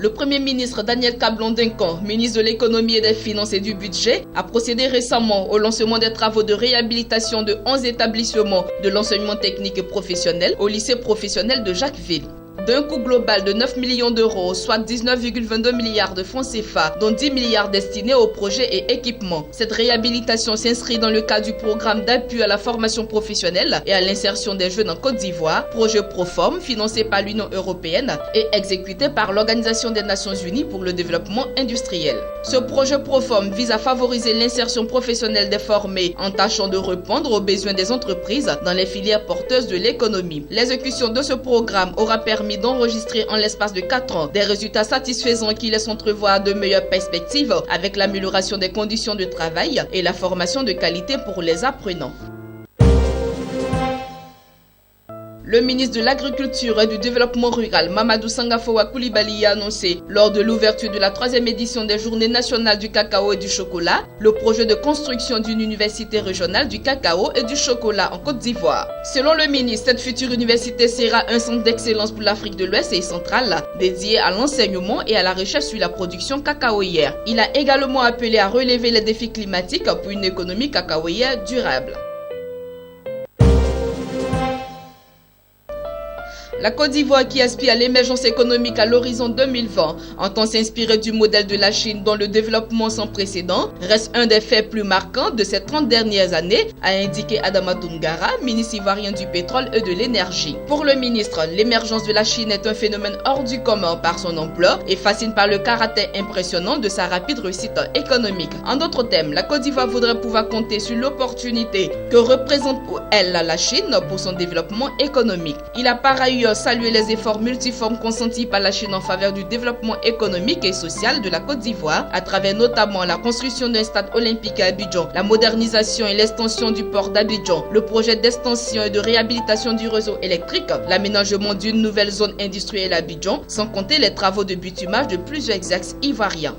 Le Premier ministre Daniel Kablan-Duncan, ministre de l'économie et des finances et du budget, a procédé récemment au lancement des travaux de réhabilitation de 11 établissements de l'enseignement technique et professionnel au lycée professionnel de Jacquesville. D'un coût global de 9 millions d'euros, soit 19,22 milliards de francs CFA, dont 10 milliards destinés aux projets et équipements. Cette réhabilitation s'inscrit dans le cadre du programme d'appui à la formation professionnelle et à l'insertion des jeunes en Côte d'Ivoire, projet Proform, financé par l'Union européenne et exécuté par l'Organisation des Nations Unies pour le développement industriel. Ce projet Proform vise à favoriser l'insertion professionnelle des formés en tâchant de répondre aux besoins des entreprises dans les filières porteuses de l'économie. L'exécution de ce programme aura permis d'enregistrer en l'espace de 4 ans des résultats satisfaisants qui laissent entrevoir de meilleures perspectives avec l'amélioration des conditions de travail et la formation de qualité pour les apprenants. Le ministre de l'Agriculture et du Développement rural, Mamadou Sangafowa Coulibaly, a annoncé lors de l'ouverture de la 3e édition des Journées nationales du cacao et du chocolat, le projet de construction d'une université régionale du cacao et du chocolat en Côte d'Ivoire. Selon le ministre, cette future université sera un centre d'excellence pour l'Afrique de l'Ouest et centrale, dédié à l'enseignement et à la recherche sur la production cacaoyère. Il a également appelé à relever les défis climatiques pour une économie cacaoyère durable. La Côte d'Ivoire, qui aspire à l'émergence économique à l'horizon 2020, entend s'inspirer du modèle de la Chine dont le développement sans précédent reste un des faits plus marquants de ces 30 dernières années, a indiqué Adama Toungara, ministre ivoirien du pétrole et de l'énergie. Pour le ministre, l'émergence de la Chine est un phénomène hors du commun par son ampleur et fascine par le caractère impressionnant de sa rapide réussite économique. En d'autres termes, la Côte d'Ivoire voudrait pouvoir compter sur l'opportunité que représente pour elle la Chine pour son développement économique. Il a par ailleurs saluer les efforts multiformes consentis par la Chine en faveur du développement économique et social de la Côte d'Ivoire, à travers notamment la construction d'un stade olympique à Abidjan, la modernisation et l'extension du port d'Abidjan, le projet d'extension et de réhabilitation du réseau électrique, l'aménagement d'une nouvelle zone industrielle à Abidjan, sans compter les travaux de bitumage de plusieurs axes ivoiriens.